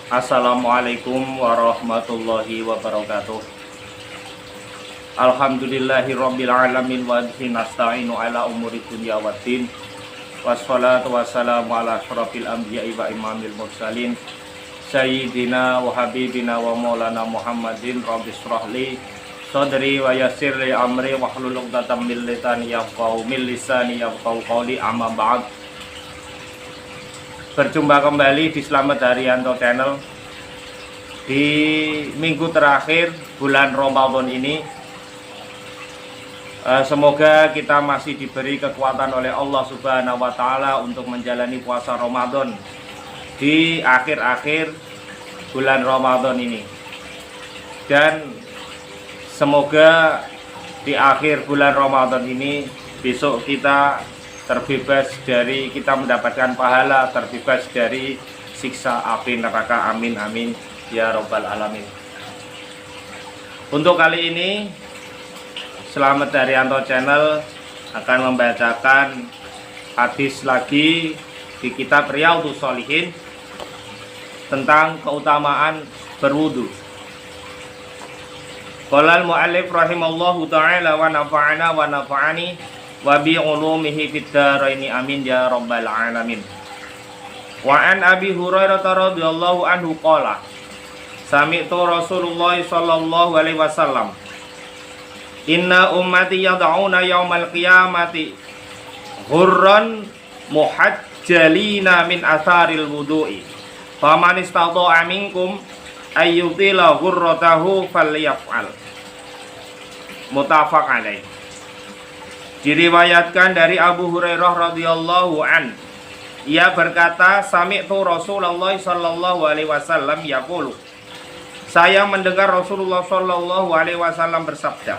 Assalamualaikum warahmatullahi wabarakatuh. Alhamdulillahirabbil alamin wa bihi nasta'inu ala umuri dunya waddin. Wassalatu wassalamu ala asyrafil anbiya'i wa imamil mursalin sayyidina wa habibina wa maulana Muhammadin. Rabbi shrah li sadri wa yassir li amri wahlul 'uqdatam min lisani yafqahu qawli. Amma ba'd. Berjumpa kembali di Slamet Haryanto Channel di minggu terakhir bulan Ramadan ini. Semoga kita masih diberi kekuatan oleh Allah Subhanahu wa Ta'ala untuk menjalani puasa Ramadan di akhir-akhir bulan Ramadan ini. Dan semoga di akhir bulan Ramadan ini besok kita terbebas dari, kita mendapatkan pahala terbebas dari siksa api neraka. Amin amin ya robbal alamin. Untuk kali ini Slamet Haryanto Channel akan membacakan hadis lagi di kitab Riyadhus Shalihin tentang keutamaan berwudu. Qala al-mu'allif rahimallahu ta'ala wa nafa'ana wa nafa'ani wa bi ulumihi fid dharaini amin ya rabbal alamin. Wa an Abi Hurairah radhiyallahu anhu qala sami'tu Rasulullah sallallahu alaihi wasallam inna ummati yad'una yaumal qiyamati ghurran muhajjalina min atharil wudu'i faman istata'a minkum ayyutila ghurratahu falyaf'al. Muttafaq alaih. Diriwayatkan dari Abu Hurairah radhiyallahu an, ia berkata, sami'tu Rasulullah sallallahu alaihi wasallam yaqulu, saya mendengar Rasulullah sallallahu alaihi wasallam bersabda,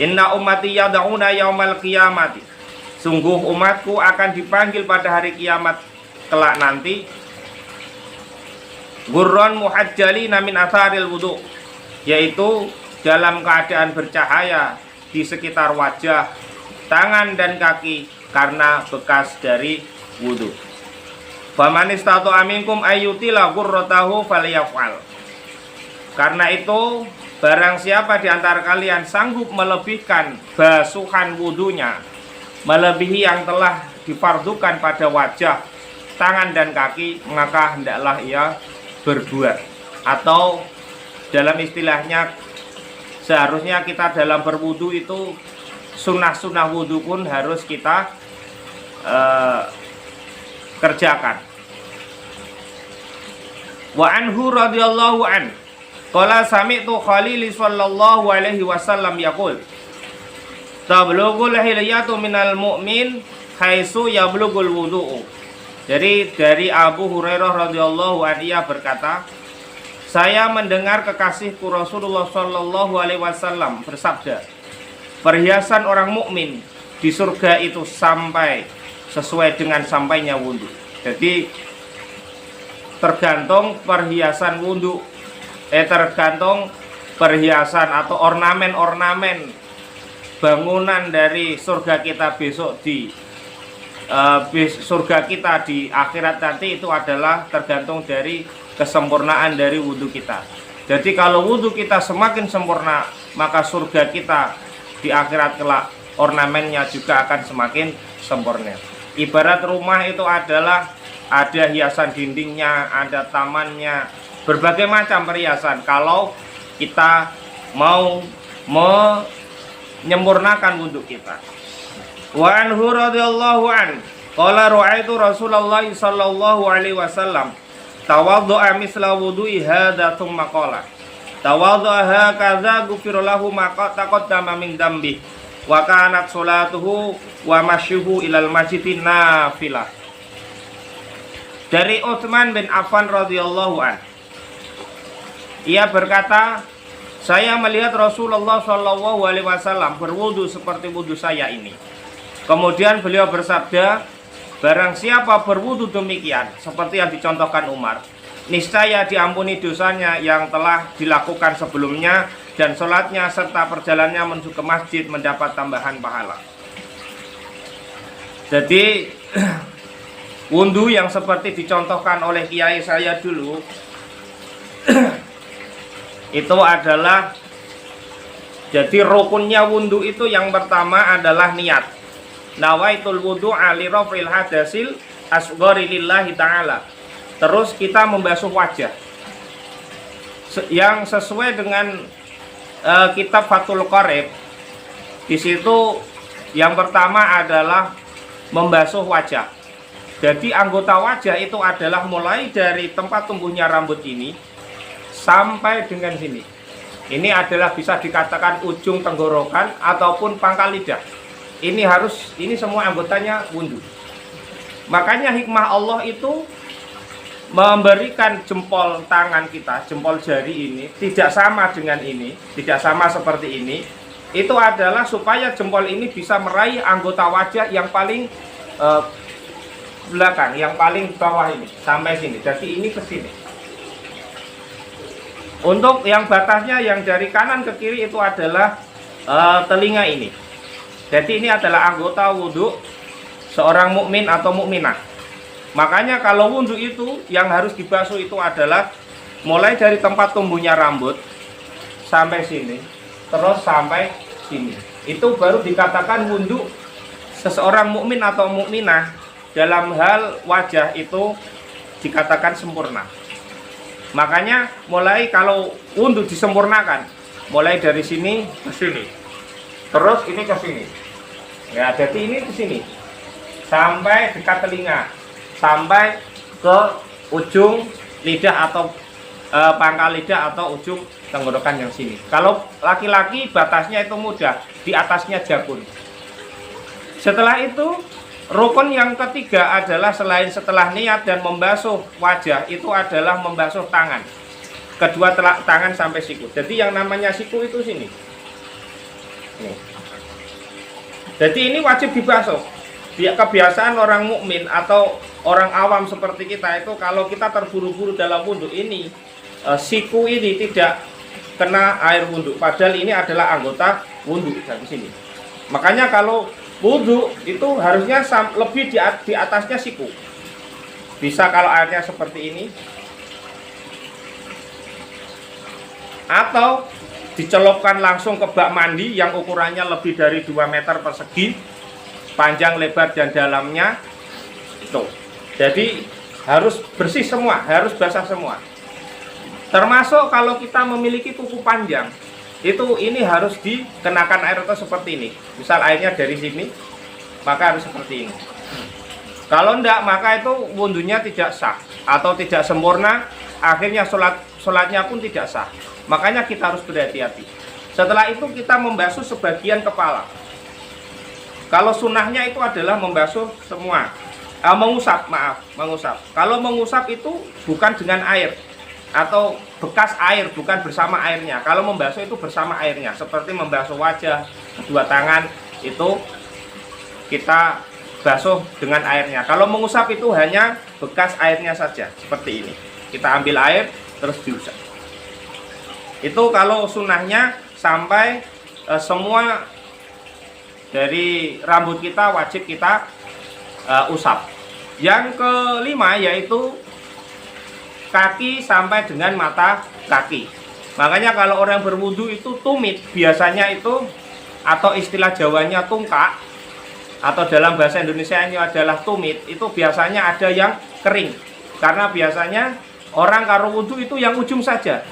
inna ummati yad'una yaumal qiyamati, sungguh umatku akan dipanggil pada hari kiamat kelak nanti, ghurran muhajjalina min atharil wudu, yaitu dalam keadaan bercahaya di sekitar wajah, tangan dan kaki karena bekas dari wudu. Faman istata'a minkum ayyutila ghurratahu falyaf'al. Karena itu barang siapa di antara kalian sanggup melebihkan basuhan wudunya melebihi yang telah difardukan pada wajah, tangan dan kaki, maka hendaklah ia berbuat. Atau dalam istilahnya, seharusnya kita dalam berwudu itu sunnah-sunnah wudu pun harus kita kerjakan. Wa anhu radhiyallahu an qala sami'tu Khalili sallallahu alaihi wasallam yaqul tablughul hilyatu minal mu'min haitsu yablughul wudu'u. Jadi dari Abu Hurairah radhiyallahu anhu, ia berkata, saya mendengar kekasihku Rasulullah Shallallahu Alaihi Wasallam bersabda, perhiasan orang mukmin di surga itu sampai sesuai dengan sampainya wudu. Jadi tergantung perhiasan wudu, tergantung perhiasan atau ornamen-ornamen bangunan dari surga kita besok di surga kita di akhirat nanti, itu adalah tergantung dari kesempurnaan dari wudhu kita. Jadi kalau wudhu kita semakin sempurna, maka surga kita di akhirat kelak ornamennya juga akan semakin sempurna. Ibarat rumah itu adalah ada hiasan dindingnya, ada tamannya, berbagai macam perhiasan. Kalau kita mau menyempurnakan wudhu kita. Wa anhu radhiyallahu an qala ra'aitu Rasulullah sallallahu alaihi wasallam tawaddu'a misla wudu'i hadza tsumma qala tawaddu'a hakadza ghufira lahu ma taqaddama min dambi wa kanat salatuhu wa masyuhu ilal masjidin nafilah. Dari Utsman bin Affan radhiyallahu an, ia berkata, saya melihat Rasulullah Shallallahu Alaihi Wasallam berwudu seperti wudu saya ini. Kemudian beliau bersabda, barang siapa berwudu demikian seperti yang dicontohkan Umar, niscaya diampuni dosanya yang telah dilakukan sebelumnya, dan sholatnya serta perjalanannya menuju ke masjid mendapat tambahan pahala. Jadi wudu yang seperti dicontohkan oleh kiai saya dulu itu adalah, jadi rukunnya wudu itu yang pertama adalah niat. Nawaitul wudu'a li raf'il hadasil asghari lillahi ta'ala. Terus kita membasuh wajah yang sesuai dengan kitab Fathul Qorib. Di situ yang pertama adalah membasuh wajah. Jadi anggota wajah itu adalah mulai dari tempat tumbuhnya rambut ini sampai dengan sini. Ini adalah bisa dikatakan ujung tenggorokan ataupun pangkal lidah. Ini semua anggotanya wudu. Makanya hikmah Allah itu memberikan jempol tangan kita, jempol jari ini tidak sama dengan ini, tidak sama seperti ini. Itu adalah supaya jempol ini bisa meraih anggota wajah yang paling belakang, yang paling bawah ini sampai sini. Jadi ini ke sini. Untuk yang batasnya yang dari kanan ke kiri itu adalah telinga ini. Jadi ini adalah anggota wudhu seorang mukmin atau mukminah. Makanya kalau wudhu itu yang harus dibasuh itu adalah mulai dari tempat tumbuhnya rambut sampai sini, terus sampai sini. Itu baru dikatakan wudhu seseorang mukmin atau mukminah. Dalam hal wajah itu dikatakan sempurna. Makanya mulai kalau wudu disempurnakan, mulai dari sini ke sini, terus ini ke sini. Ya, jadi ini ke sini sampai dekat telinga, sampai ke ujung lidah atau pangkal lidah atau ujung tenggorokan yang sini. Kalau laki-laki batasnya itu mudah, di atasnya jabun. Setelah itu rukun yang ketiga adalah setelah niat dan membasuh wajah itu adalah membasuh tangan. Kedua tangan sampai siku. Jadi yang namanya siku itu sini. Nih. Jadi ini wajib dibasuh. Kebiasaan orang mukmin atau orang awam seperti kita itu kalau kita terburu-buru dalam wudu ini, siku ini tidak kena air wudu. Padahal ini adalah anggota wudu dari sini. Makanya kalau wudu itu harusnya lebih di atasnya siku. Bisa kalau airnya seperti ini, atau dicelupkan langsung ke bak mandi yang ukurannya lebih dari 2 meter persegi, panjang, lebar, dan dalamnya itu. Jadi harus bersih semua, harus basah semua. Termasuk kalau kita memiliki kuku panjang, ini harus dikenakan air itu seperti ini. Misal airnya dari sini, maka harus seperti ini. Kalau enggak, maka itu wudhunya tidak sah atau tidak sempurna. Akhirnya sholatnya pun tidak sah. Makanya kita harus berhati-hati. Setelah itu kita membasuh sebagian kepala. Kalau sunnahnya itu adalah membasuh semua. Mengusap. Kalau mengusap itu bukan dengan air atau bekas air, bukan bersama airnya. Kalau membasuh itu bersama airnya, seperti membasuh wajah, kedua tangan itu kita basuh dengan airnya. Kalau mengusap itu hanya bekas airnya saja, seperti ini. Kita ambil air terus diusap. Itu kalau sunnahnya sampai semua dari rambut kita wajib kita usap. Yang kelima yaitu kaki sampai dengan mata kaki. Makanya kalau orang berwudu itu tumit, biasanya itu atau istilah Jawanya tungkak, atau dalam bahasa Indonesia ini adalah tumit, itu biasanya ada yang kering. Karena biasanya orang kalau wudu itu yang ujung saja.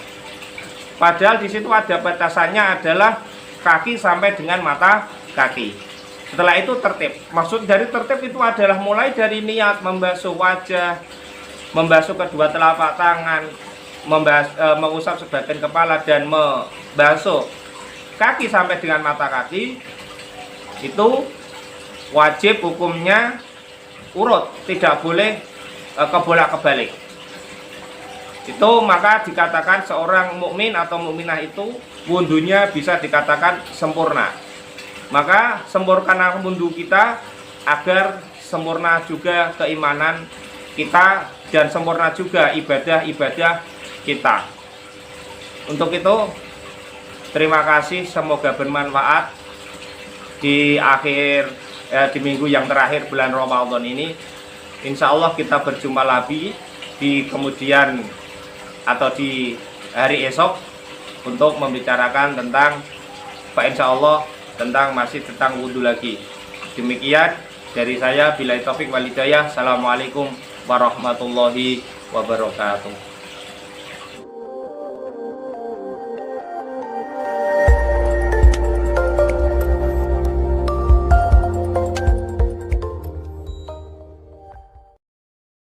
Padahal di situ ada batasannya adalah kaki sampai dengan mata kaki. Setelah itu tertib. Maksud dari tertib itu adalah mulai dari niat membasuh wajah, membasuh kedua telapak tangan, mengusap sebagian kepala, dan membasuh kaki sampai dengan mata kaki. Itu wajib hukumnya urut, tidak boleh kebolak-kebalik. itu maka dikatakan seorang mukmin atau mukminah itu wudhunya bisa dikatakan sempurna. Maka sempurnakan wudhu kita agar sempurna juga keimanan kita dan sempurna juga ibadah-ibadah kita. Untuk itu terima kasih, semoga bermanfaat di akhir di minggu yang terakhir bulan Ramadan ini. Insya Allah kita berjumpa lagi di kemudian atau di hari esok untuk membicarakan tentang insya Allah masih tentang wudhu lagi. Demikian dari saya, billahi taufik wal hidayah. Assalamualaikum warahmatullahi wabarakatuh.